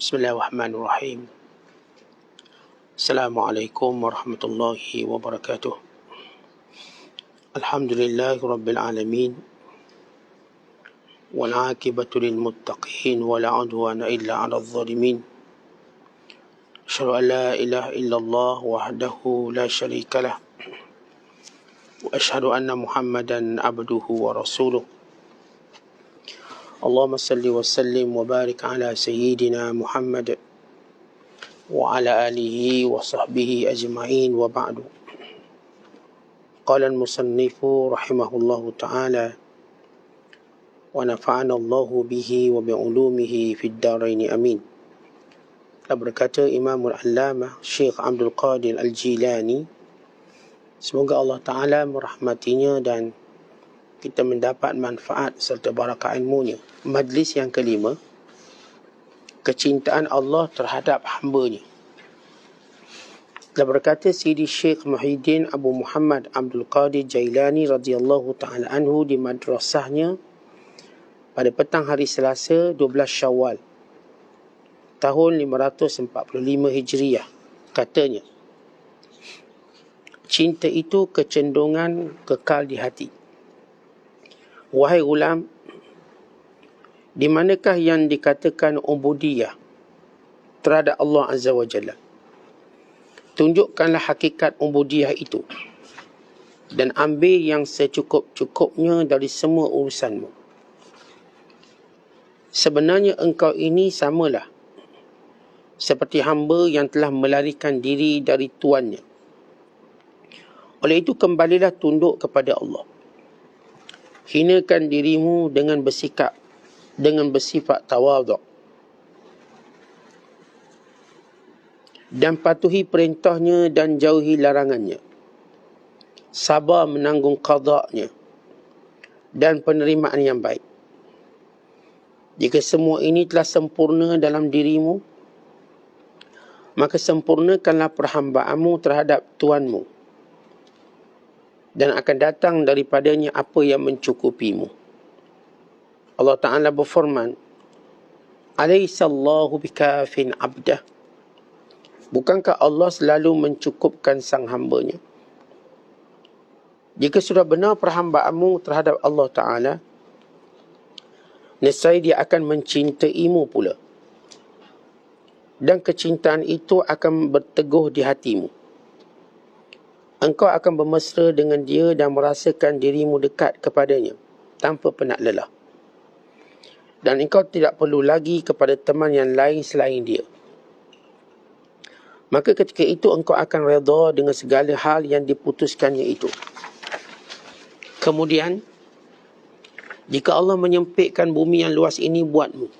Bismillahirrahmanirrahim. Assalamualaikum warahmatullahi wabarakatuh. Alhamdulillahi rabbil alamin. Wal aqibatu lil muttaqin wa la udwana illa 'alal zalimin. Asyhadu an la ilaha illallah wahdahu la syarika lah. Wa asyhadu anna Muhammadan abduhu wa rasuluh. Allahumma salli wa sallim wa barik ala sayyidina Muhammad wa ala alihi wa sahbihi ajma'in wa ba'du. Qala al-musannifu rahimahullahu ta'ala wa nafa'ana Allahu bihi wa bi'ulumihi fid darain amin. Berkata Imamul Allamah Syekh Abdul Qadir Al-Jilani, semoga Allah Ta'ala merahmatinya dan kita mendapat manfaat serta barakah ilmunya. Majlis yang kelima, kecintaan Allah terhadap hamba-Nya. Dan berkata Sidi Syekh Muhyiddin Abu Muhammad Abdul Qadir Jailani radhiyallahu ta'ala anhu di madrasahnya pada petang hari Selasa 12 Syawal tahun 545 Hijriah, katanya, cinta itu kecenderungan kekal di hati. Wahai ulam, di manakah yang dikatakan ubudiyah terhadap Allah Azza wa Jalla? Tunjukkanlah hakikat ubudiyah itu dan ambil yang secukup-cukupnya dari semua urusanmu. Sebenarnya engkau ini samalah seperti hamba yang telah melarikan diri dari tuannya. Oleh itu kembalilah tunduk kepada Allah. Hinakan dirimu dengan bersifat tawaduk dan patuhi perintahnya dan jauhi larangannya. Sabar menanggung qada'nya dan penerimaan yang baik. Jika semua ini telah sempurna dalam dirimu, maka sempurnakanlah perhambaanmu terhadap Tuanmu, dan akan datang daripadanya apa yang mencukupimu. Allah Ta'ala berfirman, Alaihissallahu bikafin abdah. Bukankah Allah selalu mencukupkan sang hamba-Nya? Jika sudah benar perhambaanmu terhadap Allah Ta'ala, nescaya Dia akan mencintaimu pula. Dan kecintaan itu akan berteguh di hatimu. Engkau akan bermesra dengan Dia dan merasakan dirimu dekat kepadanya tanpa penat lelah. Dan engkau tidak perlu lagi kepada teman yang lain selain Dia. Maka ketika itu engkau akan redha dengan segala hal yang diputuskannya itu. Kemudian, jika Allah menyempitkan bumi yang luas ini buatmu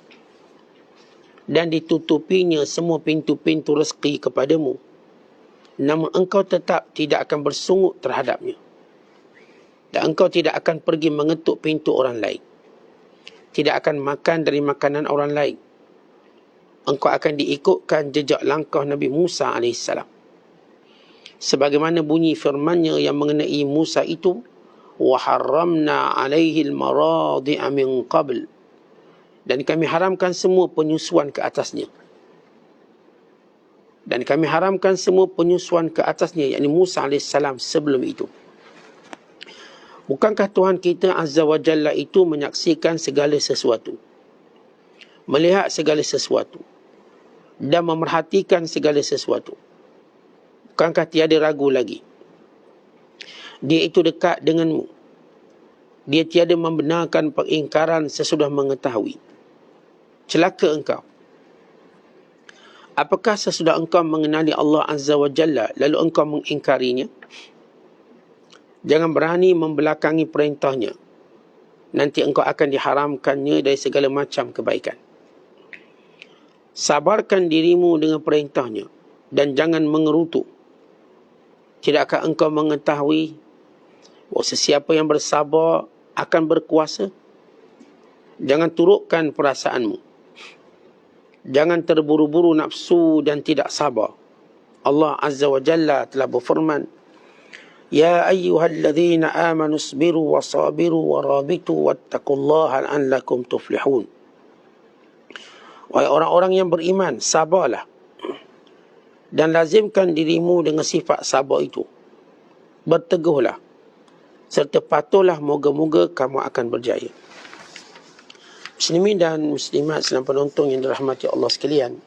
dan ditutupinya semua pintu-pintu rezeki kepadamu, namun engkau tetap tidak akan bersungut terhadapnya. Dan engkau tidak akan pergi mengetuk pintu orang lain. Tidak akan makan dari makanan orang lain. Engkau akan diikutkan jejak langkah Nabi Musa AS. Sebagaimana bunyi firman-Nya yang mengenai Musa itu, وَحَرَّمْنَا عَلَيْهِ الْمَرَاضِعَ مِنْ قَبْلِ. Dan kami haramkan semua penyusuan ke atasnya. Dan kami haramkan semua penyusuan ke atasnya, yakni Musa AS sebelum itu. Bukankah Tuhan kita Azza wa Jalla itu menyaksikan segala sesuatu, melihat segala sesuatu, dan memerhatikan segala sesuatu? Bukankah tiada ragu lagi? Dia itu dekat denganmu. Dia tiada membenarkan pengingkaran sesudah mengetahui. Celaka engkau. Apakah sesudah engkau mengenali Allah Azza wa Jalla, lalu engkau mengingkarinya? Jangan berani membelakangi perintahnya. Nanti engkau akan diharamkannya dari segala macam kebaikan. Sabarkan dirimu dengan perintahnya dan jangan mengerutu. Tidakkah engkau mengetahui bahawa sesiapa yang bersabar akan berkuasa? Jangan turutkan perasaanmu. Jangan terburu-buru nafsu dan tidak sabar. Allah Azza wa Jalla telah berfirman, Ya ayyuhalladzina amanu isbiru wa sabiru wa rabitu wattaqullaha la'allakum tuflihun. Wahai orang-orang yang beriman, sabarlah. Dan lazimkan dirimu dengan sifat sabar itu. Berteguhlah. Serta patuhlah, moga-moga kamu akan berjaya. Muslimin dan muslimat sedang penonton yang dirahmati Allah sekalian.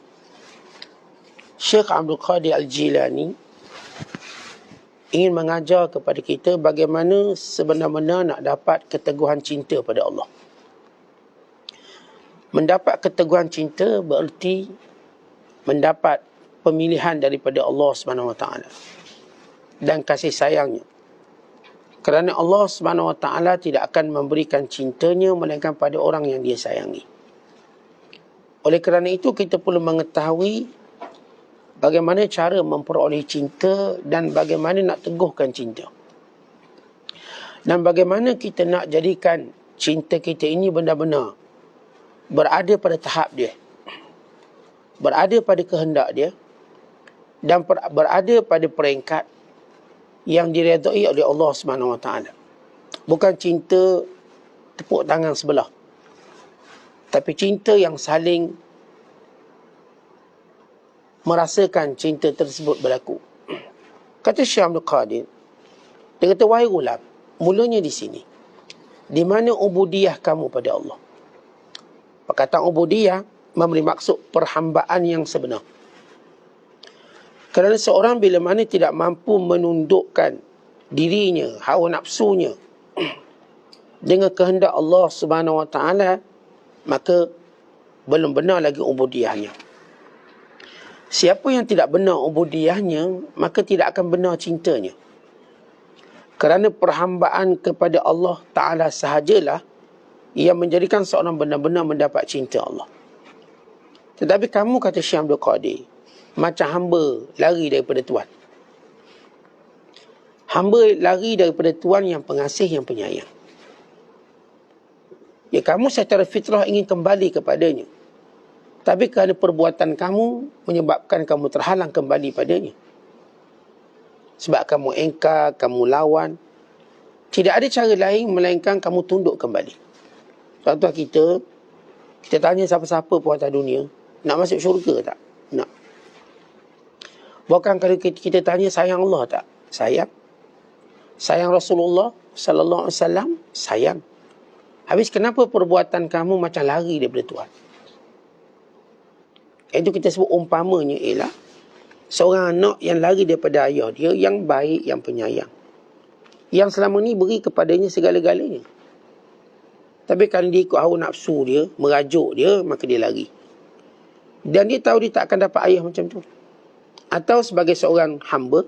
Syekh Abdul Qadir Al-Jilani ingin mengajar kepada kita bagaimana sebenar-benar nak dapat keteguhan cinta pada Allah. Mendapat keteguhan cinta bererti mendapat pemilihan daripada Allah SWT dan kasih sayangnya. Kerana Allah SWT tidak akan memberikan cintanya melainkan pada orang yang dia sayangi. Oleh kerana itu kita perlu mengetahui bagaimana cara memperoleh cinta dan bagaimana nak teguhkan cinta. Dan bagaimana kita nak jadikan cinta kita ini benar-benar berada pada tahap dia. Berada pada kehendak dia. Dan berada pada peringkat yang diredai oleh Allah SWT. Bukan cinta tepuk tangan sebelah. Tapi cinta yang saling merasakan cinta tersebut berlaku. Kata Syekh Abdul Qadir, dia kata, wahai ulam, mulanya di sini. Di mana ubudiyah kamu pada Allah? Perkataan ubudiyah memberi maksud perhambaan yang sebenar. Kerana seorang bila mana tidak mampu menundukkan dirinya, hawa nafsunya dengan kehendak Allah Subhanahu Wa Taala, maka belum benar lagi ubudiyahnya. Siapa yang tidak benar ubudiyahnya, maka tidak akan benar cintanya. Kerana perhambaan kepada Allah Ta'ala sahajalah yang menjadikan seorang benar-benar mendapat cinta Allah. Tetapi kamu, kata Syekh Abdul Qadir, macam hamba lari daripada Tuhan. Hamba lari daripada Tuhan yang pengasih, yang penyayang. Ya, kamu secara fitrah ingin kembali kepadanya. Tapi kerana perbuatan kamu menyebabkan kamu terhalang kembali padanya. Sebab kamu engkar, kamu lawan. Tidak ada cara lain melainkan kamu tunduk kembali. Contoh kita tanya siapa-siapa pun atas dunia, nak masuk syurga tak? Nak. Bukan kalau kita tanya sayang Allah tak? Sayang. Sayang Rasulullah sallallahu alaihi wasallam? Sayang. Habis kenapa perbuatan kamu macam lari daripada Tuhan? Itu kita sebut umpamanya ialah seorang anak yang lari daripada ayah dia yang baik, yang penyayang. Yang selama ni beri kepadanya segala-galanya. Tapi kalau dia ikut hawa nafsu dia, merajuk dia, maka dia lari. Dan dia tahu dia tak akan dapat ayah macam tu. Atau sebagai seorang hamba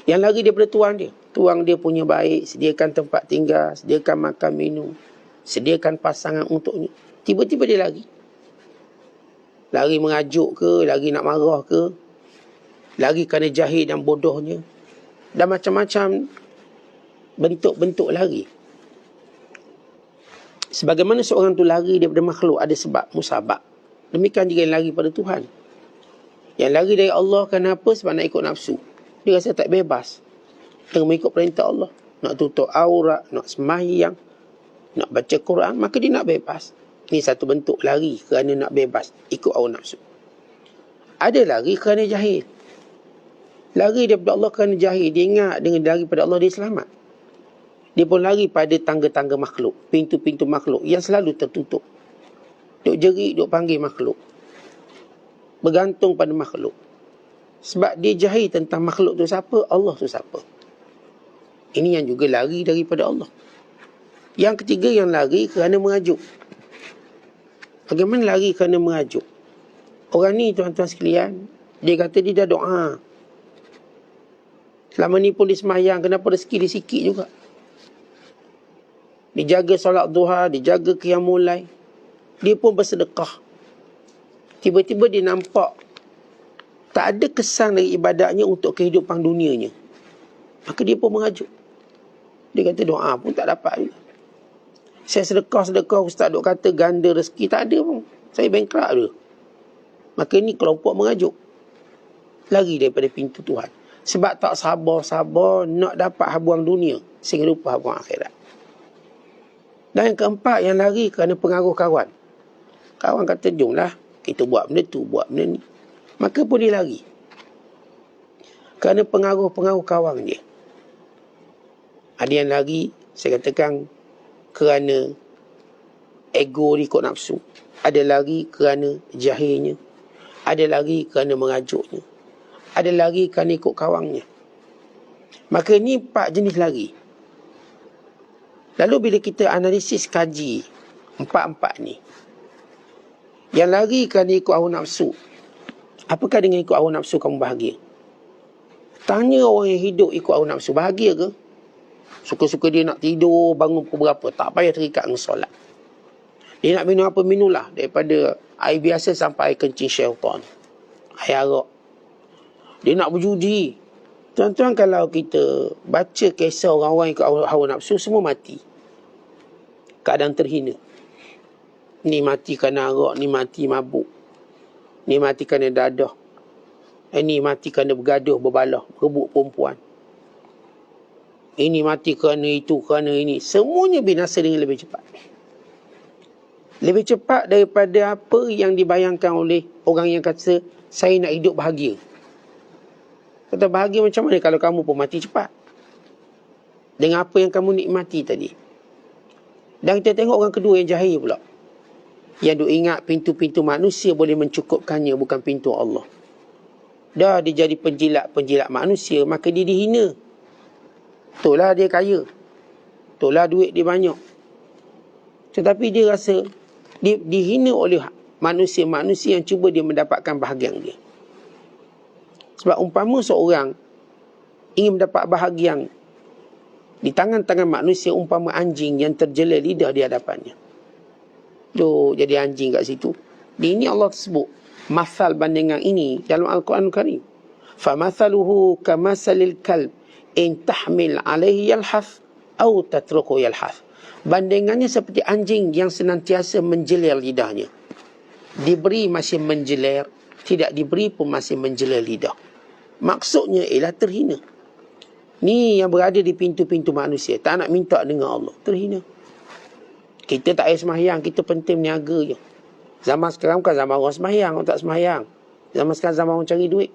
yang lari daripada tuan dia. Tuan dia punya baik, sediakan tempat tinggal, sediakan makan minum, sediakan pasangan untuknya. Tiba-tiba dia lari. Lari mengajuk ke, lari nak marah ke, lari kerana jahil dan bodohnya, dan macam-macam bentuk-bentuk lari. Sebagaimana seorang tu lari daripada makhluk ada sebab musabab, demikian juga yang lari pada Tuhan. Yang lari dari Allah kenapa? Sebab nak ikut nafsu. Dia rasa tak bebas dengan mengikut perintah Allah. Nak tutup aurat, nak sembahyang, nak baca Quran, maka dia nak bebas. Ini satu bentuk lari kerana nak bebas, ikut hawa nafsu. Ada lari kerana jahil. Lari daripada Allah kerana jahil. Dia ingat dengan lari pada Allah dia selamat. Dia pun lari pada tangga-tangga makhluk, pintu-pintu makhluk yang selalu tertutup. Duk jerit, duk panggil makhluk, bergantung pada makhluk. Sebab dia jahil tentang makhluk tu siapa, Allah tu siapa. Ini yang juga lari daripada Allah. Yang ketiga yang lari kerana mengajuk. Bagaimana lari kerana mengajuk? Orang ni tuan-tuan sekalian, dia kata dia dah doa. Selama ni pun dia semayang, kenapa rezeki dia sikit juga. Dia jaga solat duha, dia jaga qiyamul lail. Dia pun bersedekah. Tiba-tiba dia nampak tak ada kesan dari ibadatnya untuk kehidupan dunianya. Maka dia pun mengajuk. Dia kata doa pun tak dapat juga. Saya sedekah, ustaz duk kata ganda rezeki, tak ada pun. Saya bankrupt dia. Maka ini kelompok mengajuk. Lari daripada pintu Tuhan. Sebab tak sabar-sabar nak dapat habuang dunia sehingga lupa habuang akhirat. Dan yang keempat yang lari kerana pengaruh kawan. Kawan kata, jomlah kita buat benda tu, buat benda ni. Maka pun dia lari. Kerana pengaruh-pengaruh kawan dia. Ada yang lari, saya katakan, kerana ego dia ikut nafsu. Ada lari kerana jahilnya. Ada lari kerana merajuknya. Ada lari kerana ikut kawannya. Maka ni 4 jenis lari. Lalu bila kita analisis kaji 4 ni, yang lari kerana ikut hawa nafsu, apakah dengan ikut hawa nafsu kamu bahagia? Tanya orang yang hidup ikut hawa nafsu, bahagia ke? Suka-suka dia nak tidur, bangun pukul berapa, tak payah terikat dengan solat. Dia nak minum apa, minumlah. Daripada air biasa sampai air kencing syaitan, air arak. Dia nak berjudi. Tuan-tuan, kalau kita baca kisah orang-orang ikut hawa nafsu, semua mati. Keadaan terhina. Ni mati kerana arak, ni mati mabuk. Ni mati kerana dadah. Ini mati kerana bergaduh, berbalah, rebut perempuan. Ini mati kerana itu, kerana ini. Semuanya binasa dengan lebih cepat. Lebih cepat daripada apa yang dibayangkan oleh orang yang kata, saya nak hidup bahagia. Kata bahagia macam mana kalau kamu pun mati cepat? Dengan apa yang kamu nikmati tadi. Dan kita tengok orang kedua yang jahil pula. Yang duk ingat pintu-pintu manusia boleh mencukupkannya, bukan pintu Allah. Dah dia jadi penjilat-penjilat manusia, maka dia dihina. Itulah dia kaya. Itulah duit dia banyak. Tetapi dia rasa dia dihina oleh manusia-manusia yang cuba dia mendapatkan bahagian dia. Sebab umpama seorang ingin mendapat bahagian di tangan-tangan manusia, umpama anjing yang terjela lidah di hadapannya. Duk jadi anjing kat situ. Ini Allah sebut masal bandingan ini dalam Al-Quran Karim. Famathaluhu kamasalil kalb in tahmil alaihi yalhath atau tatruku yalhath. Bandingannya seperti anjing yang senantiasa menjeler lidahnya. Diberi masih menjeler, tidak diberi pun masih menjeler lidah. Maksudnya ialah terhina. Ni yang berada di pintu-pintu manusia, tak nak minta dengan Allah, terhina. Kita tak payah sembahyang, kita penting berniaga je. Zaman sekarang bukan zaman orang sembahyang, orang tak sembahyang. Zaman sekarang zaman orang cari duit.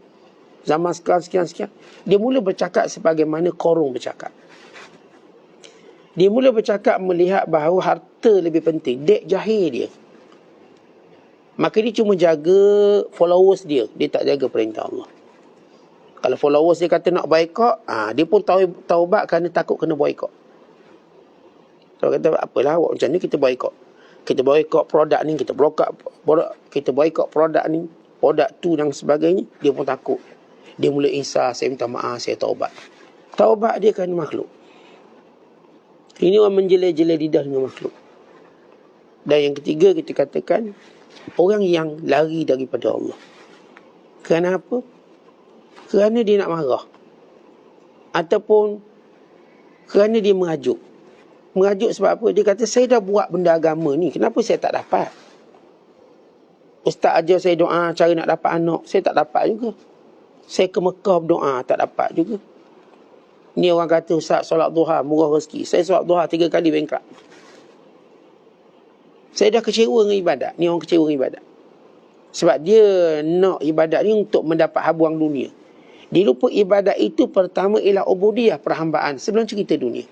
Zaman sekarang sekian-sekian. Dia mula bercakap sebagaimana Qarun bercakap. Dia mula bercakap melihat bahawa harta lebih penting. Dek jahil dia. Maka dia cuma jaga followers dia. Dia tak jaga perintah Allah. Kalau followers dia kata nak boykot, dia pun taubat kerana takut kena boykot. So kata, apalah awak macam ni, kita boykot. Kita boykot produk ni, kita boykot produk ni, produk tu dan sebagainya. Dia pun takut. Dia mula insaf, saya minta maaf, saya taubat. Taubat dia kerana makhluk. Ini orang menjela-jela lidah dengan makhluk. Dan yang ketiga kita katakan, orang yang lari daripada Allah. Kerana apa? Kerana dia nak marah. Ataupun kerana dia merajuk. Merajuk sebab apa? Dia kata, saya dah buat benda agama ni, kenapa saya tak dapat? Ustaz ajar saya doa cara nak dapat anak, saya tak dapat juga. Saya ke Mekah berdoa, tak dapat juga. Ni orang kata, Ustaz solat duha murah rezeki. Saya solat duha 3 kali bankrupt. Saya dah kecewa dengan ibadat. Ni orang kecewa dengan ibadat. Sebab dia nak ibadat ni untuk mendapat habuang dunia. Dia lupa ibadat itu pertama ialah ubudiyah, perhambaan, sebelum cerita dunia.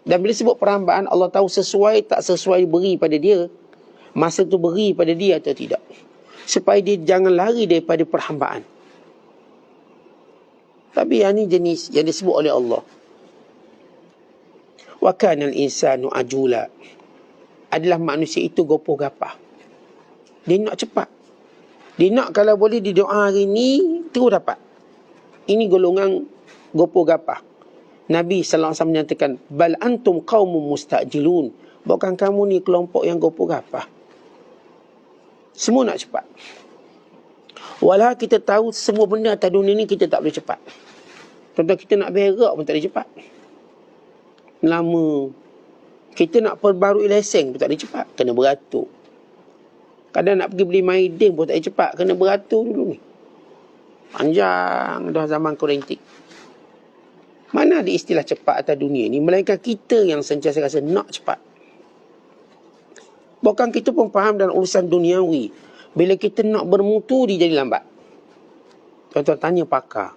Dan bila sebut perhambaan, Allah tahu sesuai tak sesuai beri pada dia. Masa tu beri pada dia atau tidak. Supaya dia jangan lari daripada perhambaan. Tapi yang ni jenis yang disebut oleh Allah. Wa kana al-insanu ajula. Adalah manusia itu gopoh gapah. Dia nak cepat. Dia nak kalau boleh di doa hari ni terus dapat. Ini golongan gopoh gapah. Nabi sallallahu alaihi wasallam menyatakan, bal antum qaumun mustajilun. Bukan kamu ni kelompok yang gopoh gapah. Semua nak cepat. Walau kita tahu semua benda atas dunia ni kita tak boleh cepat. Contoh kita nak berak pun tak boleh cepat. Lama. Kita nak perbarui lesen pun tak boleh cepat. Kena beratur. Kadang nak pergi beli maidin pun tak boleh cepat. Kena beratur dulu ni. Panjang dah zaman Korintik. Mana ada istilah cepat atas dunia ni. Melainkan kita yang sentiasa rasa nak cepat. Bukan kita pun faham dalam urusan duniawi. Bila kita nak bermutu, dia jadi lambat. Tuan-tuan tanya pakar.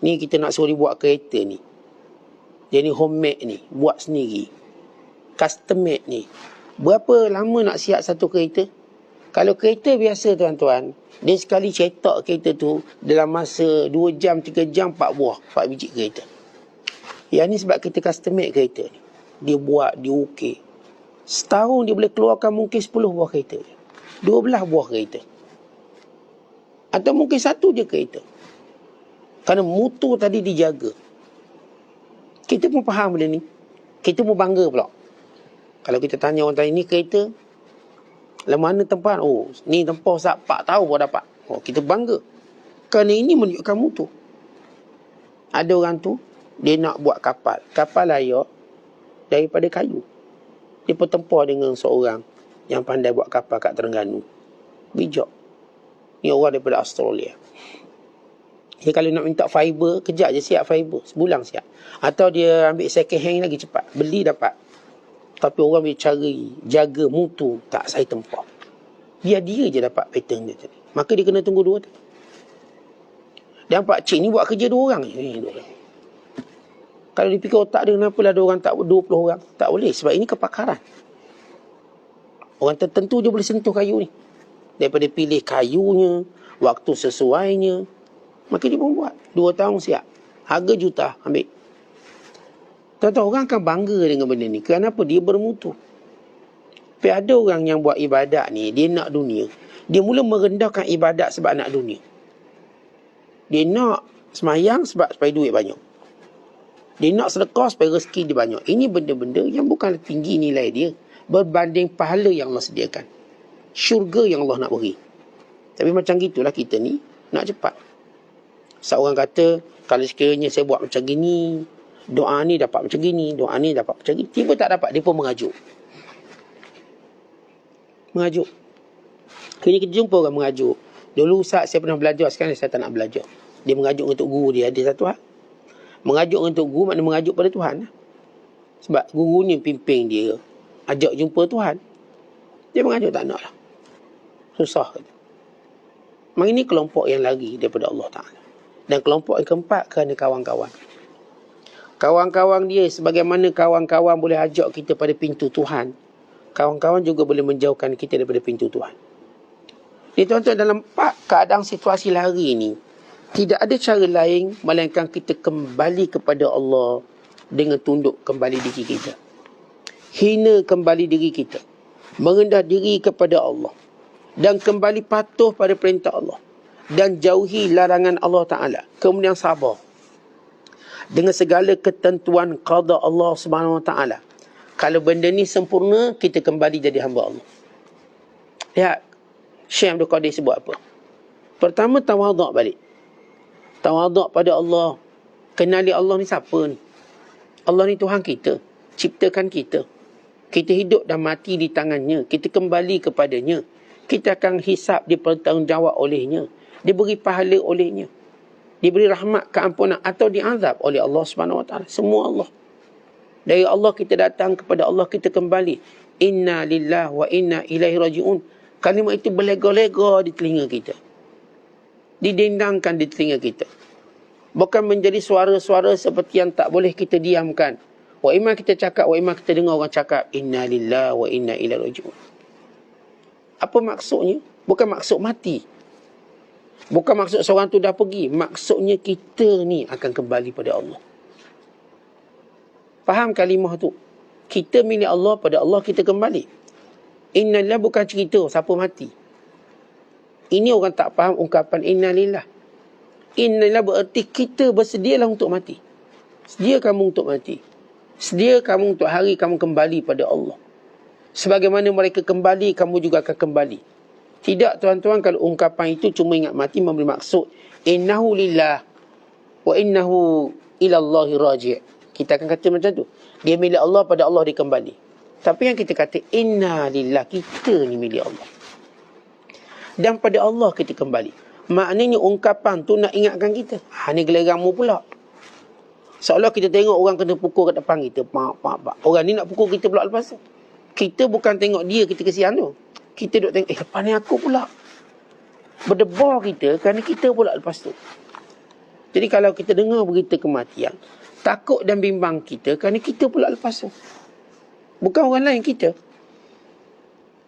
Ni kita nak suruh dia buat kereta ni. Dia ni homemade ni. Buat sendiri. Custom made ni. Berapa lama nak siap satu kereta? Kalau kereta biasa tuan-tuan, dia sekali cetak kereta tu dalam masa 2 jam, 3 jam, 4 buah. 4 biji kereta. Yang ni sebab kita custom made kereta ni. Dia buat, dia ukir. Setahun dia boleh keluarkan mungkin 10 buah kereta. 12 buah kereta. Atau mungkin 1 je kereta. Kerana mutu tadi dijaga. Kita pun faham benda ni. Kita pun bangga pula. Kalau kita tanya orang tanya, ni kereta lah mana tempat? Oh, ni tempat Ustaz 4 tahun baru dapat. Oh, kita bangga. Kerana ini menunjukkan mutu. Ada orang tu, dia nak buat kapal. Kapal layak daripada kayu. Dia bertempur dengan seorang yang pandai buat kapal kat Terengganu. Bijak. Ni orang daripada Australia. Dia kalau nak minta fiber, kejap je siap fiber. Sebulan siap. Atau dia ambil second hand lagi cepat. Beli dapat. Tapi orang boleh cari, jaga mutu. Tak, saya tempah. Biar dia je dapat pattern dia tadi. Maka dia kena tunggu 2 tahun. Dan pakcik ni buat kerja 2 orang. Kalau dipikir otak dia, kenapa lah ada orang tak 20 orang? Tak boleh. Sebab ini kepakaran. Orang tertentu je boleh sentuh kayu ni. Daripada pilih kayunya, waktu sesuainya. Maka dia pun buat. 2 tahun siap. Harga juta, ambil. Tuan-tuan, orang akan bangga dengan benda ni. Kenapa? Dia bermutu. Tapi ada orang yang buat ibadat ni, dia nak dunia. Dia mula merendahkan ibadat sebab nak dunia. Dia nak semayang supaya duit banyak. Dia nak sedekah supaya rezeki dia banyak. Ini benda-benda yang bukanlah tinggi nilai dia. Berbanding pahala yang Allah sediakan. Syurga yang Allah nak beri. Tapi macam gitulah kita ni, nak cepat. Seorang kata, kalau sekiranya saya buat macam gini, doa ni dapat macam gini, doa ni dapat macam gini. Tiba tak dapat, dia pun mengajuk. Mengajuk. Kini kita jumpa orang mengajuk. Dulu Ustaz saya pernah belajar, sekarang saya tak nak belajar. Dia mengajuk untuk guru dia, ada satu hal. Mengajuk untuk guru maknanya mengajuk pada Tuhan. Sebab gurunya pimpin dia, ajak jumpa Tuhan. Dia mengajuk tak nak lah. Susah. Memang ini kelompok yang lari daripada Allah Ta'ala. Dan kelompok yang keempat kerana kawan-kawan. Kawan-kawan dia, sebagaimana kawan-kawan boleh ajak kita pada pintu Tuhan, kawan-kawan juga boleh menjauhkan kita daripada pintu Tuhan. Jadi tuan-tuan, dalam keadaan situasi lari ini, tidak ada cara lain melainkan kita kembali kepada Allah dengan tunduk kembali diri kita. Hina kembali diri kita. Merendah diri kepada Allah. Dan kembali patuh pada perintah Allah. Dan jauhi larangan Allah Ta'ala. Kemudian sabar. Dengan segala ketentuan qada Allah Subhanahu Wa Ta'ala. Kalau benda ni sempurna, kita kembali jadi hamba Allah. Lihat, Syekh Abdul Qadir sebut apa? Pertama, tawaduk balik. Tawaduk pada Allah. Kenali Allah ni siapa ni? Allah ni Tuhan kita. Ciptakan kita. Kita hidup dan mati di tangannya. Kita kembali kepadanya. Kita akan hisap, dipertanggungjawab olehnya. Diberi pahala olehnya. Diberi rahmat, keampunan atau diazab oleh Allah Subhanahu Wa Taala. Semua Allah. Dari Allah kita datang, kepada Allah kita kembali. Inna lillahi wa inna ilaihi raji'un. Kalimat itu berlega-lega di telinga kita. Didendangkan di telinga kita. Bukan menjadi suara-suara seperti yang tak boleh kita diamkan. Wa imma kita cakap, wa imma kita dengar orang cakap, Inna lillahi wa inna ilaihi raji'un. Apa maksudnya? Bukan maksud mati. Bukan maksud seorang tu dah pergi. Maksudnya kita ni akan kembali pada Allah. Faham kalimah tu? Kita milik Allah, pada Allah kita kembali. Inna lillah bukan cerita siapa mati. Ini orang tak faham ungkapan inna lillah. Inna lillah bererti kita bersedialah untuk mati. Sedia kamu untuk mati. Sedia kamu untuk hari kamu kembali pada Allah. Sebagaimana mereka kembali, kamu juga akan kembali. Tidak tuan-tuan, kalau ungkapan itu cuma ingat mati memberi maksud innahu lillah wa innahu ilallahi raji'. Kita akan kata macam tu. Dia milik Allah, pada Allah dia kembali. Tapi yang kita kata inna lillah, kita ni milik Allah. Dan pada Allah kita kembali. Maknanya ungkapan tu nak ingatkan kita. Ni gelerangmu pula. Seolah kita tengok orang kena pukul kat depan kita. Pak. Orang ni nak pukul kita pula lepas tu. Kita bukan tengok dia, kita kesian tu. Kita duk tengok, lepas ni aku pula. Berdebar kita kerana kita pula lepas tu. Jadi kalau kita dengar berita kematian, takut dan bimbang kita kerana kita pula lepas tu. Bukan orang lain, kita.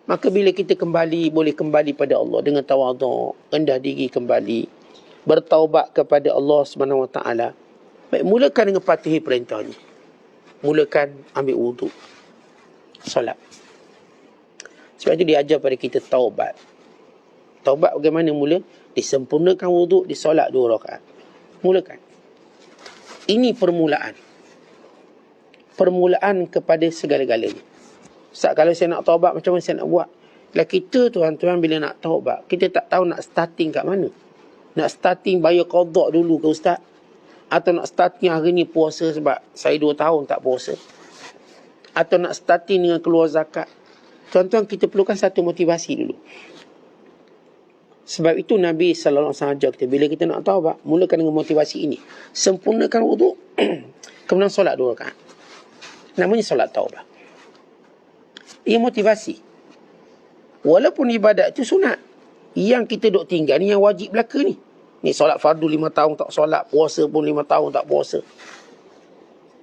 Maka bila kita kembali, boleh kembali pada Allah dengan tawaduk, rendah diri kembali, bertaubat kepada Allah SWT. Baik, mulakan dengan patuhi perintahnya. Mulakan ambil wuduk, solat. Sebab itu diajar pada kita taubat. Taubat bagaimana mula? Disempurnakan wuduk, disolat 2 rakaat. Mulakan. Ini permulaan. Permulaan kepada segala-galanya. Ustaz, kalau saya nak taubat, macam mana saya nak buat? Lah kita tuan-tuan bila nak taubat, kita tak tahu nak starting kat mana. Nak starting bayar qada dulu ke Ustaz? Atau nak starting hari ni puasa sebab saya 2 tahun tak puasa? Atau nak starting dengan keluar zakat? Tuan-tuan, kita perlukan satu motivasi dulu. Sebab itu Nabi SAW ajar kita, bila kita nak taubat, mulakan dengan motivasi ini. Sempurnakan wuduk, kemudian solat 2 rakaat. Namanya solat taubat. Ia motivasi. Walaupun ibadat itu sunat, yang kita duk tinggal ni yang wajib belaka ni. Ni solat fardu 5 tahun tak solat, puasa pun 5 tahun tak puasa.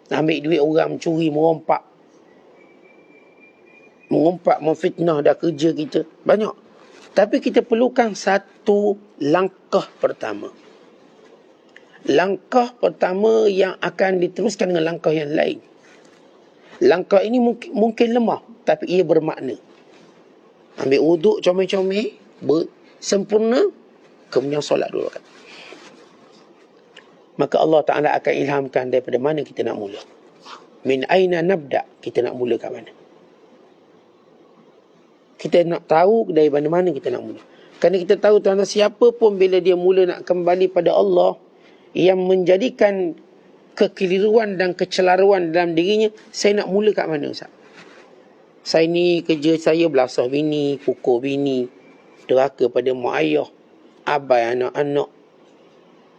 Ambil duit orang, mencuri, merompak, memfitnah dah kerja kita. Banyak. Tapi kita perlukan satu langkah pertama. Langkah pertama yang akan diteruskan dengan langkah yang lain. Langkah ini mungkin lemah, tapi ia bermakna. Ambil wuduk comel-comel, sempurna, kemudian solat 2 rakaat. Maka Allah Ta'ala akan ilhamkan daripada mana kita nak mula. Min aina nabda, kita nak mula kat mana. Kita nak tahu dari mana kita nak mula. Kerana kita tahu tuan-tuan, siapa pun bila dia mula nak kembali pada Allah, yang menjadikan kekeliruan dan kecelaruan dalam dirinya, saya nak mula kat mana Ustaz? Saya ni kerja saya belasah bini, pukul bini, deraka pada mak ayah, abai anak-anak.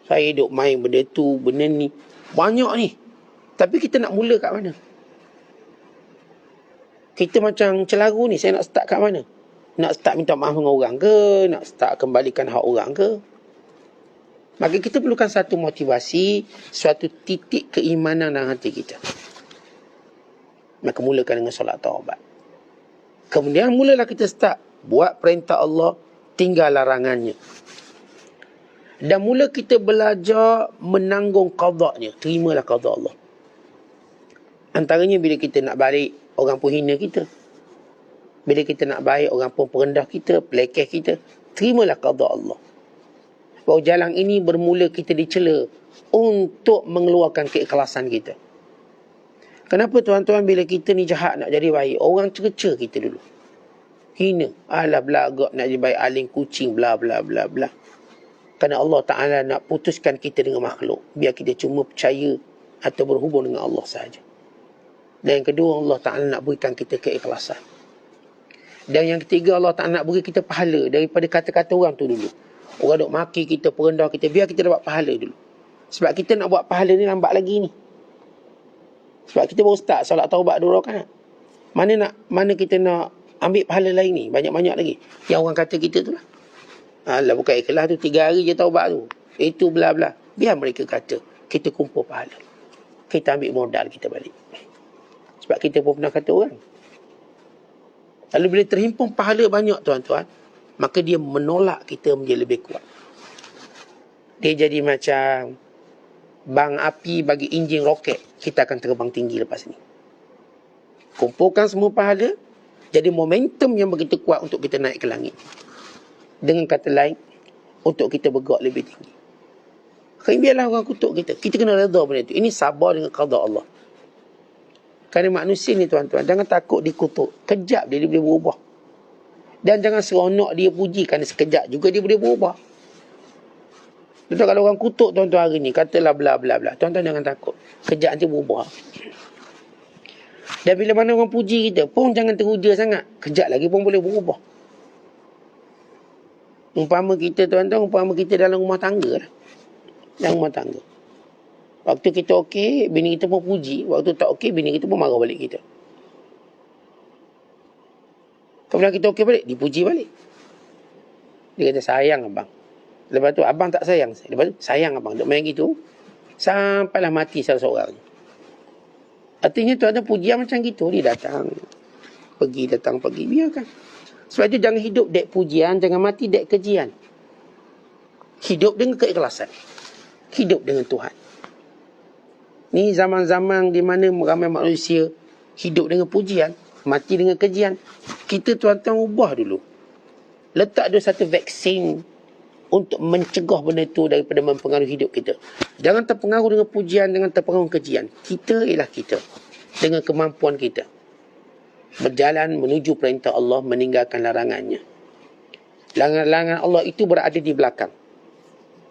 Saya duk main benda tu, benda ni. Banyak ni. Tapi kita nak mula kat mana? Kita macam celaru ni, saya nak start kat mana? Nak start minta maaf dengan orang ke? Nak start kembalikan hak orang ke? Maka kita perlukan satu motivasi, suatu titik keimanan dalam hati kita. Maka mulakan dengan solat taubat. Kemudian mulalah kita start buat perintah Allah, tinggal larangannya. Dan mula kita belajar menanggung qadanya. Terimalah qada Allah. Antaranya bila kita nak balik, orang pun hina kita. Bila kita nak baik, orang pun perendah kita, pelekeh kita. Terimalah qada Allah. Bahawa jalan ini bermula kita dicela untuk mengeluarkan keikhlasan kita. Kenapa tuan-tuan bila kita ni jahat nak jadi baik, orang cerca kita dulu. Hina. Alah belagak nak jadi baik, aling kucing, bla bla bla bla. Kerana Allah Ta'ala nak putuskan kita dengan makhluk. Biar kita cuma percaya atau berhubung dengan Allah sahaja. Dan yang kedua, Allah Ta'ala nak berikan kita keikhlasan. Dan yang ketiga, Allah Ta'ala nak beri kita pahala daripada kata-kata orang tu dulu. Orang duk maki kita, perendah kita, biar kita dapat pahala dulu. Sebab kita nak buat pahala ni lambat lagi ni. Sebab kita baru start solat taubat 2 rakaat. Mana kita nak ambil pahala lain ni, banyak-banyak lagi. Yang orang kata kita tu lah. Alah, bukan ikhlas tu, 3 hari je taubat tu. Itu bla bla. Biar mereka kata, kita kumpul pahala. Kita ambil modal kita balik. Sebab kita pun pernah kata orang. Lalu bila terhimpun pahala banyak tuan-tuan, maka dia menolak kita menjadi lebih kuat. Dia jadi macam bang api bagi enjin roket. Kita akan terbang tinggi lepas ni. Kumpulkan semua pahala, jadi momentum yang begitu kuat untuk kita naik ke langit. Dengan kata lain, untuk kita bergerak lebih tinggi. Biarlah orang kutuk kita. Kita kena redha benda itu. Ini sabar dengan qada Allah. Kerana manusia ni tuan-tuan, jangan takut dikutuk. Kejap dia boleh berubah. Dan jangan seronok dia puji, kerana sekejap juga dia boleh berubah. Tuan-tuan, kalau orang kutuk tuan-tuan hari ni, katalah bla bla bla, tuan-tuan jangan takut. Kejap nanti berubah. Dan bila mana orang puji kita pun jangan teruja sangat. Kejap lagi pun boleh berubah. Umpama kita tuan-tuan, umpama kita dalam rumah tangga lah. Dalam rumah tangga. Waktu kita okey, bini kita pun puji. Waktu tak okey, bini kita pun marah balik kita. Kemudian kita okey balik, dipuji balik. Dia kata, sayang abang. Lepas tu, abang tak sayang saya. Lepas tu, sayang abang. Duk main gitu. Sampailah mati salah seorang. Artinya tu ada pujian macam gitu. Dia datang, pergi, datang, pergi. Biarkan. Sebab itu jangan hidup dek pujian, jangan mati dek kejian. Hidup dengan keikhlasan. Hidup dengan Tuhan. Ni zaman-zaman di mana ramai manusia hidup dengan pujian, mati dengan kejian. Kita tuan-tuan ubah dulu. Letak dulu satu vaksin untuk mencegah benda itu daripada mempengaruhi hidup kita. Jangan terpengaruh dengan pujian, jangan terpengaruh dengan kejian. Kita ialah kita. Dengan kemampuan kita. Berjalan menuju perintah Allah, meninggalkan larangannya. Larangan Allah itu berada di belakang.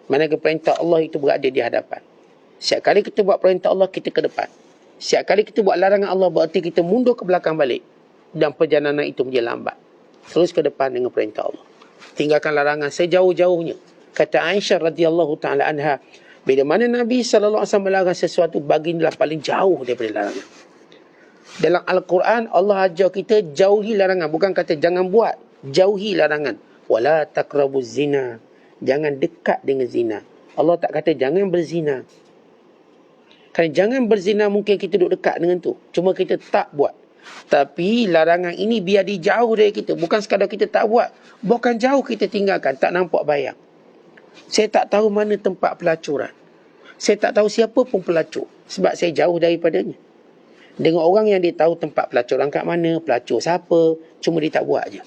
Manakala perintah Allah itu berada di hadapan. Setiap kali kita buat perintah Allah, kita ke depan. Setiap kali kita buat larangan Allah, berarti kita mundur ke belakang balik. Dan perjalanan itu menjadi lambat. Terus ke depan dengan perintah Allah. Tinggalkan larangan sejauh-jauhnya. Kata Aisyah radhiyallahu ta'ala anha, bila mana Nabi SAW melarang sesuatu, baginda paling jauh daripada larangan. Dalam Al-Quran, Allah ajar kita jauhi larangan. Bukan kata jangan buat. Jauhi larangan. Wala taqrabuz zina. Jangan dekat dengan zina. Allah tak kata jangan berzina. Kerana jangan berzina mungkin kita duduk dekat dengan tu. Cuma kita tak buat. Tapi larangan ini biar dijauh dari kita. Bukan sekadar kita tak buat. Bukan jauh kita tinggalkan. Tak nampak bayang. Saya tak tahu mana tempat pelacuran. Saya tak tahu siapa pun pelacur. Sebab saya jauh daripadanya. Dengan orang yang dia tahu tempat pelacuran kat mana, pelacur siapa, cuma dia tak buat je.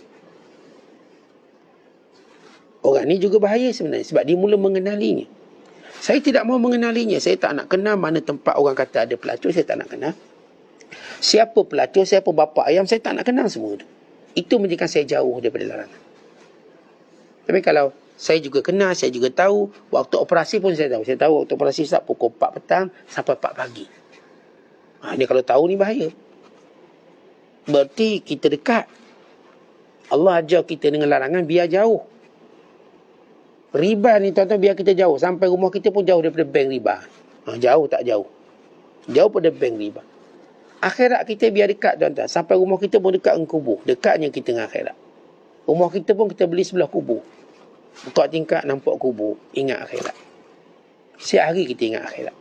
Orang ni juga bahaya sebenarnya. Sebab dia mula mengenalinya. Saya tidak mau mengenalinya. Saya tak nak kenal mana tempat orang kata ada pelacur. Saya tak nak kenal. Siapa pelacur, siapa bapa ayam, saya tak nak kenal semua itu. Itu menjadikan saya jauh daripada larangan. Tapi kalau saya juga kenal, saya juga tahu, waktu operasi pun saya tahu. Saya tahu waktu operasi start pukul 4 petang sampai 4 pagi. Dia kalau tahu ni bahaya. Berarti kita dekat. Allah ajar kita dengan larangan biar jauh. Riba ni tuan-tuan biar kita jauh. Sampai rumah kita pun jauh daripada bank riba. Jauh tak jauh. Jauh pada bank riba. Akhirat kita biar dekat tuan-tuan. Sampai rumah kita pun dekat dengan kubur. Dekatnya kita dengan akhirat. Rumah kita pun kita beli sebelah kubur. Buka tingkap nampak kubur. Ingat akhirat. Setiap hari kita ingat akhirat.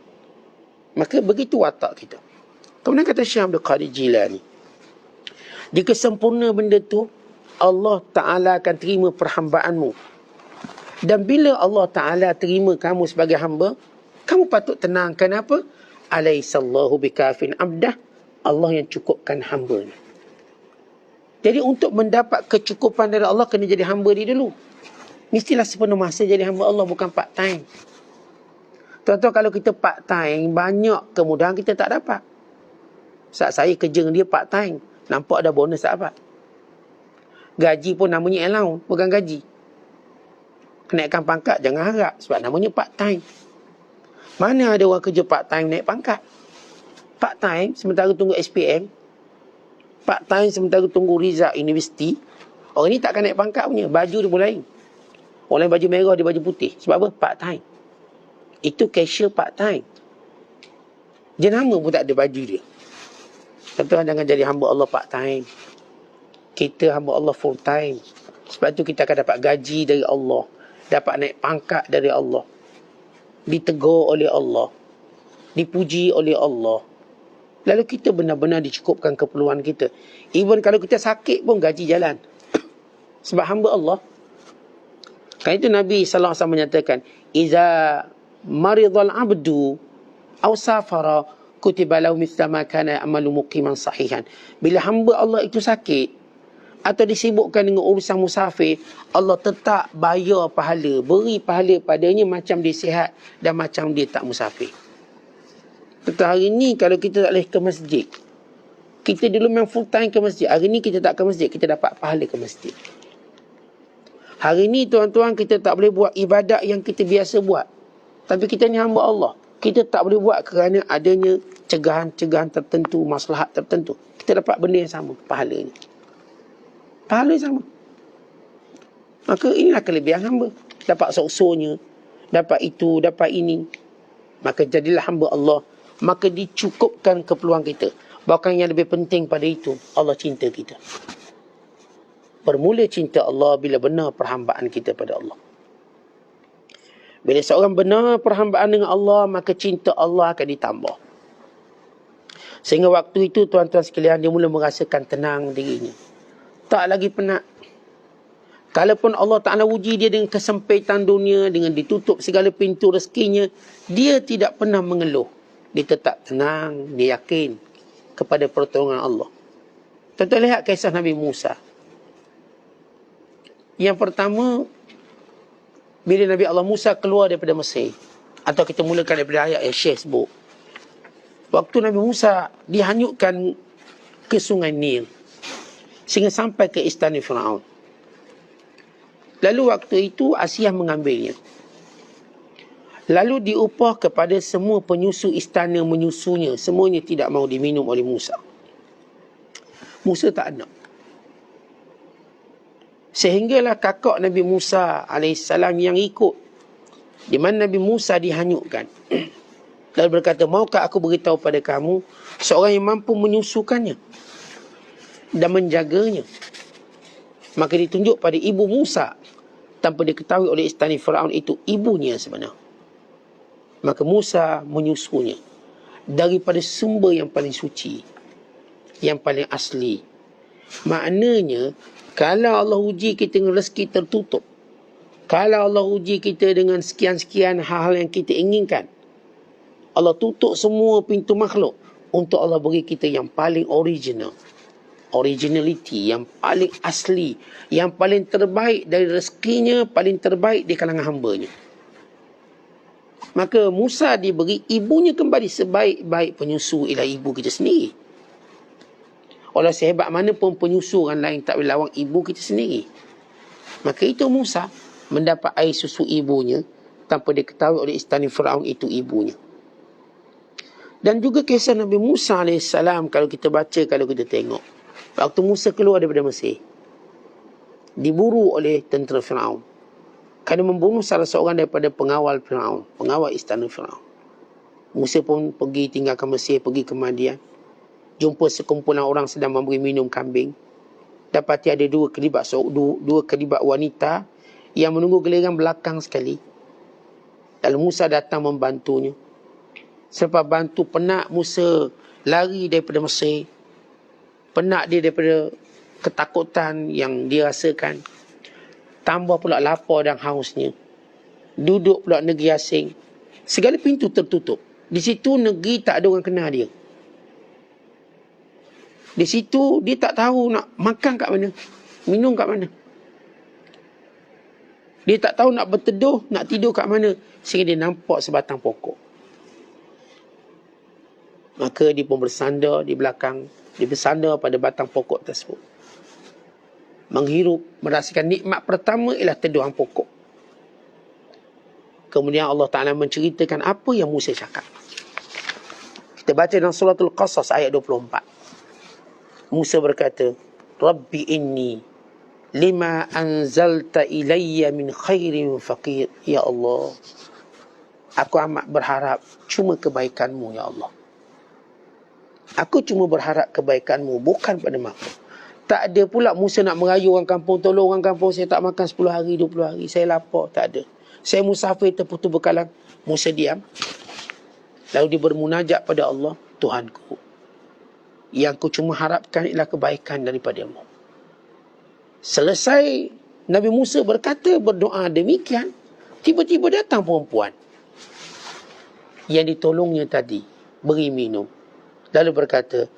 Maka begitu watak kita. Kemudian kata Syekh Abdul Qadir Jilani. Jika sempurna benda tu, Allah Ta'ala akan terima perhambaanmu. Dan bila Allah Ta'ala terima kamu sebagai hamba, kamu patut tenang. Kenapa? Alaihissallahu bikafin abdah. Allah yang cukupkan hamba-Nya. Jadi untuk mendapat kecukupan dari Allah, kena jadi hamba dia dulu. Mestilah sepenuh masa jadi hamba Allah, bukan part time. Tuan-tuan, kalau kita part time, banyak kemudahan kita tak dapat. Saat saya kerja dengan dia part time, nampak ada bonus tak dapat. Gaji pun namanya allowance, bukan gaji. Kenaikan pangkat jangan harap, sebab namanya part time. Mana ada orang kerja part time naik pangkat? Part time sementara tunggu SPM, part time sementara tunggu result universiti. Orang ni takkan naik pangkat punya. Baju dia pun lain. Orang lain baju merah, dia baju putih. Sebab apa? Part time. Itu cashier part time. Jenama pun tak ada baju dia. Tuan-tuan, jangan jadi hamba Allah part time. Kita hamba Allah full time. Sebab tu kita akan dapat gaji dari Allah. Dapat naik pangkat dari Allah. Ditegur oleh Allah. Dipuji oleh Allah. Lalu kita benar-benar dicukupkan keperluan kita. Even kalau kita sakit pun gaji jalan. Sebab hamba Allah. Kan itu Nabi SAW menyatakan, Iza maridhal abdu aw safara kutiba lahu mithla ma kana ya'malu muqiman sahihan. Bila hamba Allah itu sakit atau disibukkan dengan urusan musafir, Allah tetap bayar pahala, beri pahala padanya macam dia sihat dan macam dia tak musafir. Tetapi hari ni kalau kita tak boleh ke masjid, kita dulu memang full time ke masjid, hari ni kita tak ke masjid, kita dapat pahala ke masjid. Hari ni tuan-tuan, kita tak boleh buat ibadat yang kita biasa buat. Tapi kita ni hamba Allah. Kita tak boleh buat kerana adanya cegahan-cegahan tertentu, maslahat tertentu. Kita dapat benda yang sama, pahalanya. Pahala yang sama. Maka inilah kelebihan hamba. Dapat sok-soknya, dapat itu, dapat ini. Maka jadilah hamba Allah. Maka dicukupkan keperluan kita. Bahkan yang lebih penting pada itu, Allah cinta kita. Bermula cinta Allah bila benar perhambaan kita pada Allah. Bila seorang benar perhambaan dengan Allah, maka cinta Allah akan ditambah. Sehingga waktu itu tuan-tuan sekalian, dia mula merasakan tenang dirinya. Tak lagi penat. Kalaupun Allah Ta'ala uji dia dengan kesempitan dunia, dengan ditutup segala pintu rezekinya, dia tidak pernah mengeluh. Dia tetap tenang, dia yakin kepada pertolongan Allah. Tuan-tuan lihat kisah Nabi Musa. Yang pertama, bila Nabi Allah Musa keluar daripada Mesir, atau kita mulakan daripada ayat yang Syekh sebut. Waktu Nabi Musa dihanyutkan ke sungai Nil, sehingga sampai ke istana Firaun. Lalu waktu itu Asiyah mengambilnya. Lalu diupah kepada semua penyusu istana menyusunya. Semuanya tidak mahu diminum oleh Musa. Musa tak nak. Sehinggalah kakak Nabi Musa AS yang ikut, di mana Nabi Musa dihanyutkan. Lalu berkata, maukah aku beritahu pada kamu seorang yang mampu menyusukannya dan menjaganya? Maka ditunjuk pada ibu Musa, tanpa diketahui oleh istana Firaun itu ibunya sebenar. Maka Musa menyusunya daripada sumber yang paling suci, yang paling asli. Maknanya, kalau Allah uji kita dengan rezeki tertutup, kalau Allah uji kita dengan sekian-sekian hal-hal yang kita inginkan, Allah tutup semua pintu makhluk untuk Allah beri kita yang paling original. Originality, yang paling asli, yang paling terbaik dari rezekinya, paling terbaik di kalangan hambanya. Maka Musa diberi ibunya kembali sebaik-baik penyusu ialah ibu kita sendiri. Walau sehebat mana pun penyusu orang lain tak boleh lawan ibu kita sendiri. Maka itu Musa mendapat air susu ibunya tanpa diketahui oleh istana Firaun itu ibunya. Dan juga kisah Nabi Musa AS, kalau kita baca, kalau kita tengok, waktu Musa keluar daripada Mesir, diburu oleh tentera Firaun kerana membunuh salah seorang daripada pengawal Firaun, pengawal istana Firaun. Musa pun pergi tinggalkan Mesir, pergi ke Madian, jumpa sekumpulan orang sedang memberi minum kambing. Dapati ada dua kelibat wanita yang menunggu giliran belakang sekali. Lalu Musa datang membantunya. Selepas bantu, penat Musa lari daripada Mesir. Penat dia daripada ketakutan yang dia rasakan. Tambah pula lapar dan hausnya. Duduk pula negeri asing. Segala pintu tertutup. Di situ negeri tak ada orang kenal dia. Di situ dia tak tahu nak makan kat mana, minum kat mana. Dia tak tahu nak berteduh, nak tidur kat mana. Sehingga dia nampak sebatang pokok. Maka dia pun bersandar di belakang. Dia bersandar pada batang pokok tersebut. Menghirup, merasakan nikmat pertama ialah teduhan pokok. Kemudian Allah Ta'ala menceritakan apa yang Musa cakap. Kita baca dalam suratul Qasas ayat 24. Musa berkata, Rabbi inni lima anzalta ilayya min khairin faqir. Ya Allah, aku amat berharap cuma kebaikanmu, Ya Allah. Aku cuma berharap kebaikanmu, bukan pada makhluk. Tak ada pula Musa nak merayu orang kampung, tolong orang kampung, saya tak makan 10 hari, 20 hari, saya lapar. Tak ada. Saya musafir terputus bekalan. Musa diam. Lalu dia bermunajat pada Allah, Tuhanku, yang ku cuma harapkan ialah kebaikan daripadamu. Selesai Nabi Musa berkata, berdoa demikian, tiba-tiba datang perempuan yang ditolongnya tadi, beri minum. Lalu berkata,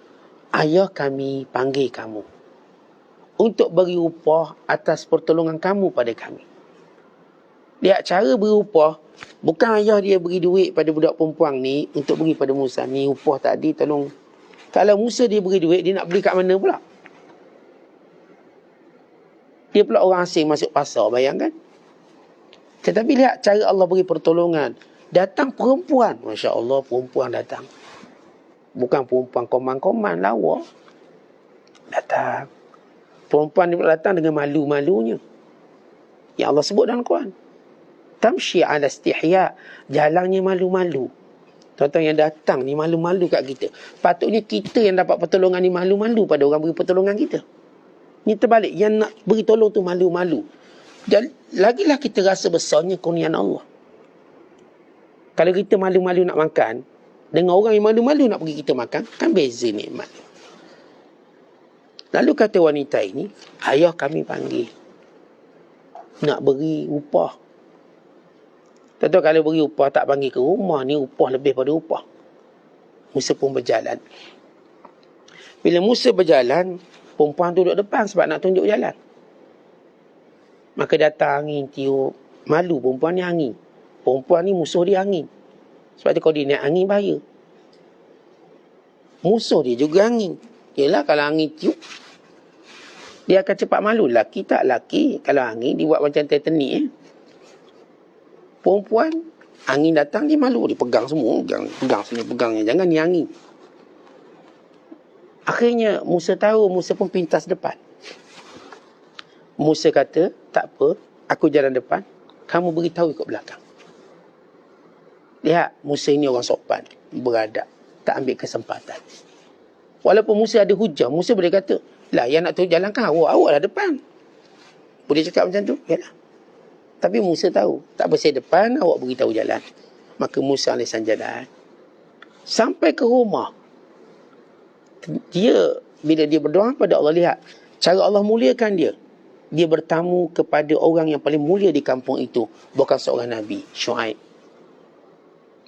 ayah kami panggil kamu untuk beri upah atas pertolongan kamu pada kami. Lihat cara beri upah. Bukan ayah dia beri duit pada budak perempuan ni untuk beri pada Musa. Ni upah tadi, tolong. Kalau Musa dia beri duit, dia nak beli kat mana pula? Dia pula orang asing masuk pasar, bayangkan. Tetapi lihat cara Allah beri pertolongan. Datang perempuan. Masya Allah, perempuan datang. Bukan perempuan koman-koman, lawa. Datang. Perempuan ni datang dengan malu-malunya. Yang Allah sebut dalam Quran. Tamshi ala istihya. Jalannya malu-malu. Tuan-tuan yang datang ni malu-malu kat kita. Patutnya kita yang dapat pertolongan ni malu-malu pada orang beri pertolongan kita. Ni terbalik. Yang nak beri tolong tu malu-malu. Dan lagilah kita rasa besarnya kurniaan Allah. Kalau kita malu-malu nak makan, dengan orang yang malu-malu nak bagi kita makan, kan beza nikmat. Lalu kata wanita ini, ayah kami panggil. Nak beri upah. Tentu kalau beri upah tak panggil ke rumah, ni upah lebih pada upah. Musa pun berjalan. Bila Musa berjalan, perempuan tu duduk depan sebab nak tunjuk jalan. Maka datang angin tiup. Malu perempuan ni angin. Perempuan ni musuh dia angin. Sebab tu kalau dia naik angin bahaya. Musuh dia juga angin. Yelah kalau angin tiup, dia akan cepat malu. Laki tak laki. Kalau angin dia buat macam Titanic. Perempuan, angin datang dia malu. Dia pegang semua. Pegang sini, pegangnya. Jangan ni angin. Akhirnya Musa tahu, Musa pun pintas depan. Musa kata, tak apa, aku jalan depan, kamu beritahu ikut belakang. Lihat, Musa ini orang sopan, beradab, tak ambil kesempatan. Walaupun Musa ada hujah, Musa boleh kata, lah yang nak turun jalan kan awak lah depan. Boleh cakap macam tu? Yalah. Tapi Musa tahu, tak apa saya depan, awak beritahu jalan. Maka Musa AS jalan. Sampai ke rumah. Bila dia berdoa pada Allah, lihat, cara Allah muliakan dia. Dia bertamu kepada orang yang paling mulia di kampung itu. Bukan seorang Nabi, Syuaib.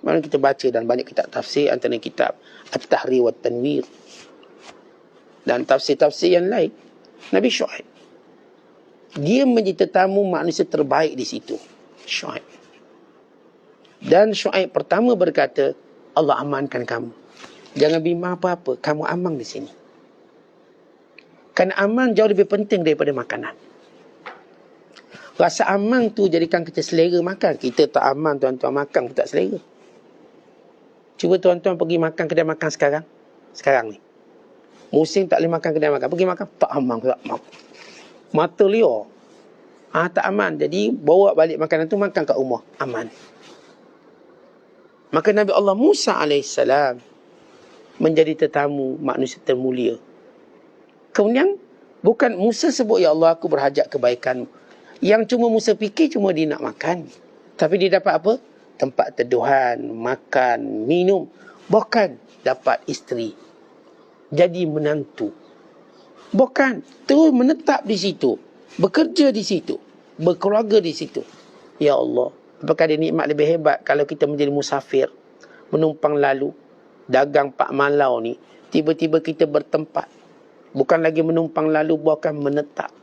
Mana kita baca dan banyak kitab tafsir, antara kitab At-Tahrir wa Tanwir. Dan tafsir-tafsir yang lain. Nabi Syuaib. Dia menjadi tetamu manusia terbaik di situ. Syuaib. Dan Syuaib pertama berkata, Allah amankan kamu. Jangan bimbang apa-apa, kamu aman di sini. Kerana aman jauh lebih penting daripada makanan. Rasa aman tu jadikan kita selera makan. Kita tak aman, tuan-tuan makan pun tak selera. Cuba tuan-tuan pergi makan kedai makan sekarang. Sekarang ni. Musim tak boleh makan kedai makan. Pergi makan, tak aman. Mata liur. Tak aman. Jadi bawa balik makanan tu, makan kat rumah. Aman. Maka Nabi Allah Musa AS menjadi tetamu manusia termulia. Kemudian, bukan Musa sebut, ya Allah aku berhajat kebaikan. Yang cuma Musa fikir cuma dia nak makan. Tapi dia dapat apa? Tempat teduhan, makan, minum. Bahkan dapat isteri. Jadi menantu. Bahkan terus menetap di situ. Bekerja di situ. Berkeluarga di situ. Ya Allah. Apakah ada nikmat lebih hebat kalau kita menjadi musafir. Menumpang lalu. Dagang Pak Malau ni. Tiba-tiba kita bertempat. Bukan lagi menumpang lalu, bahkan menetap.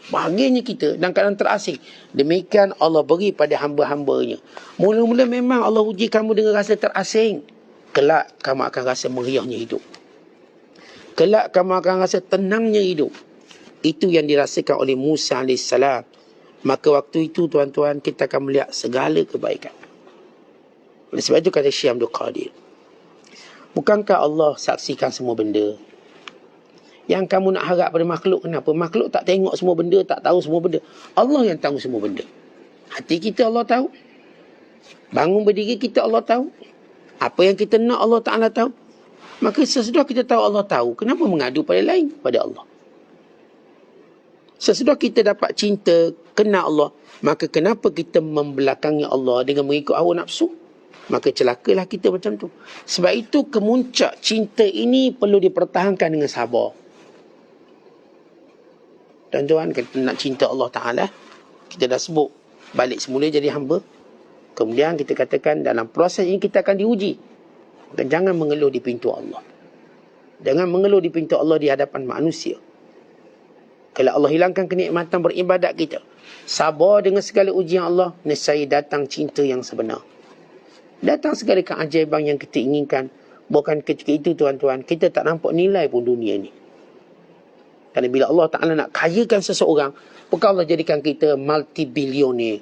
Bahagianya kita dan keadaan terasing. Demikian Allah beri pada hamba-hambanya. Mula-mula memang Allah uji kamu dengan rasa terasing. Kelak kamu akan rasa meriahnya hidup. Kelak kamu akan rasa tenangnya hidup. Itu yang dirasakan oleh Musa AS. Maka waktu itu tuan-tuan, kita akan melihat segala kebaikan. Oleh sebab itu kata Syekh Abdul Qadir, bukankah Allah saksikan semua benda? Yang kamu nak harap pada makhluk, kenapa? Makhluk tak tengok semua benda, tak tahu semua benda. Allah yang tahu semua benda. Hati kita Allah tahu. Bangun berdiri kita Allah tahu. Apa yang kita nak Allah Ta'ala tahu. Maka sesudah kita tahu Allah tahu, kenapa mengadu pada lain? Pada Allah. Sesudah kita dapat cinta, kenal Allah, maka kenapa kita membelakangi Allah dengan mengikut hawa nafsu? Maka celakalah kita macam tu. Sebab itu kemuncak cinta ini perlu dipertahankan dengan sabar. Tuan-tuan, kita nak cinta Allah Ta'ala, kita dah sebut balik semula jadi hamba. Kemudian kita katakan dalam proses ini kita akan diuji. Dan jangan mengeluh di pintu Allah. Jangan mengeluh di pintu Allah di hadapan manusia. Kalau Allah hilangkan kenikmatan beribadat kita, sabar dengan segala ujian Allah, nescaya datang cinta yang sebenar. Datang segala keajaiban yang kita inginkan. Bukan ketika itu tuan-tuan, kita tak nampak nilai pun dunia ni. Kerana bila Allah Ta'ala nak kayakan seseorang, bukan Allah jadikan kita multi-billionaire,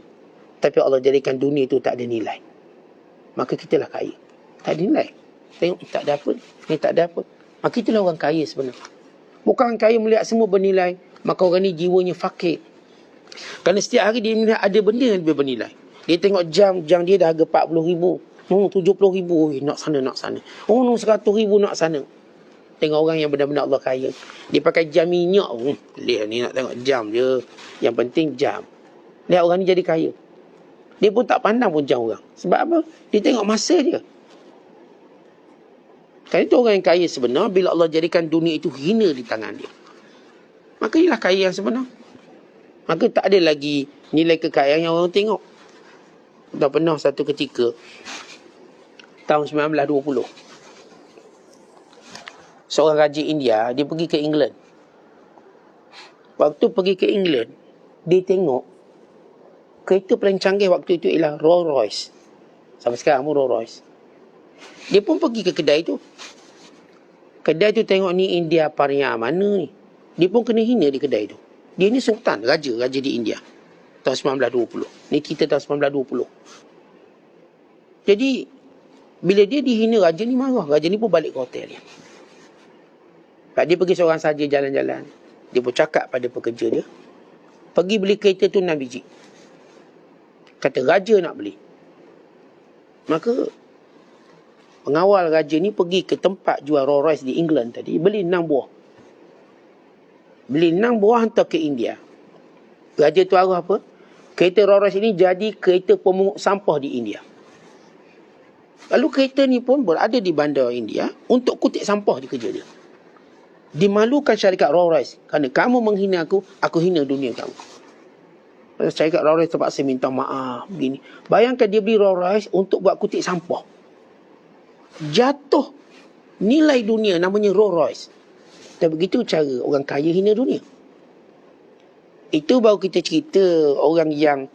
tapi Allah jadikan dunia itu tak ada nilai. Maka kita lah kaya. Tak ada nilai. Tengok, tak ada apa. Ni tak ada apa. Maka itulah orang kaya sebenarnya. Bukan orang kaya melihat semua bernilai, maka orang ni jiwanya fakir. Kerana setiap hari dia melihat ada benda yang lebih bernilai. Dia tengok jam dia dah harga 40,000. 70,000. Nak sana. 100,000 nak sana. Tengok orang yang benar-benar Allah kaya. Dia pakai jam minyak. Lihat ni nak tengok jam je. Yang penting jam. Lihat orang ni jadi kaya. Dia pun tak pandang pun jam orang. Sebab apa? Dia tengok masa dia. Kan itu orang yang kaya sebenar. Bila Allah jadikan dunia itu hina di tangan dia. Maka inilah kaya yang sebenar. Maka tak ada lagi nilai kekayaan yang orang tengok. Dah pernah satu ketika tahun 1920, seorang raja India, dia pergi ke England. Waktu pergi ke England, dia tengok kereta paling canggih waktu itu ialah Rolls Royce. Sampai sekarang pun Rolls Royce. Dia pun pergi ke kedai tu. Kedai tu tengok ni India Pariah mana ni. Dia pun kena hina di kedai tu. Dia ni sultan, raja di India. Tahun 1920. Ni kita tahun 1920. Jadi, bila dia dihina, raja ni marah. Raja ni pun balik ke hotel dia. Dia pergi seorang saja jalan-jalan. Dia pun cakap pada pekerja dia, pergi beli kereta tu 6 biji. Kata raja nak beli. Maka pengawal raja ni pergi ke tempat jual Rolls Royce di England tadi, beli 6 buah. Beli 6 buah hantar ke India. Raja tu arah apa? Kereta Rolls Royce ini jadi kereta pemungut sampah di India. Lalu kereta ni pun berada di bandar India untuk kutip sampah di kerja dia. Dimalukan syarikat Rolls Royce kerana kamu menghina aku hina dunia kamu. Syarikat Rolls Royce terpaksa minta maaf begini. Bayangkan dia beli Rolls Royce untuk buat kutip sampah. Jatuh nilai dunia namanya Rolls Royce. Dan begitu cara orang kaya hina dunia. Itu baru kita cerita orang yang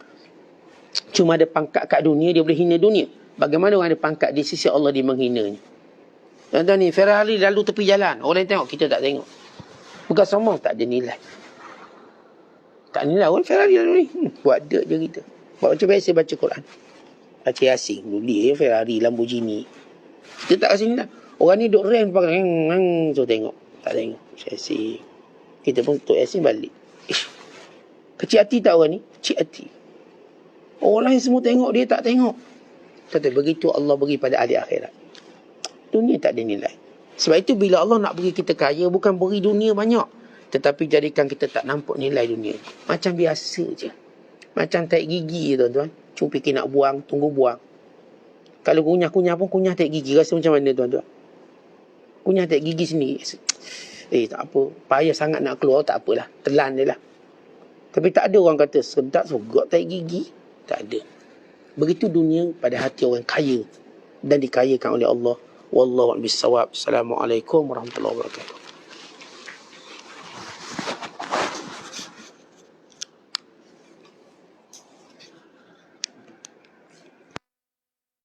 cuma ada pangkat kat dunia, dia boleh hina dunia. Bagaimana orang ada pangkat di sisi Allah, dia menghinanya. Tuan-tuan ni, Ferrari lalu tepi jalan. Orang tengok, kita tak tengok. Bukan semua tak ada nilai. Tak nilai orang Ferrari lalu ni. Buat dek je kita. Buat macam biasa baca Quran. Baca Yasin. Dia Ferrari, Lamborghini. Kita tak kasi nilai. Orang ni duk rem pakai. So tengok. Tak tengok. Yasin. Kita pun tuk Yasin balik. Kecil hati tak orang ni? Kecil hati. Orang lain semua tengok, dia tak tengok. Tetapi begitu Allah beri pada ahli akhirat. Dunia tak ada nilai. Sebab itu bila Allah nak beri kita kaya, bukan beri dunia banyak, tetapi jadikan kita tak nampak nilai dunia. Macam biasa je. Macam tarik gigi, tuan-tuan. Cuma fikir nak buang, tunggu buang. Kalau kunyah-kunyah pun, kunyah tarik gigi. Rasa macam mana, tuan-tuan? Kunyah tarik gigi sendiri. Tak apa. Payah sangat nak keluar, tak apalah. Telan je lah. Tapi tak ada orang kata sedap sogok tarik gigi. Tak ada. Begitu dunia pada hati orang kaya dan dikayakan oleh Allah. Wallahu a'lam bissawab. Assalamualaikum warahmatullahi wabarakatuh.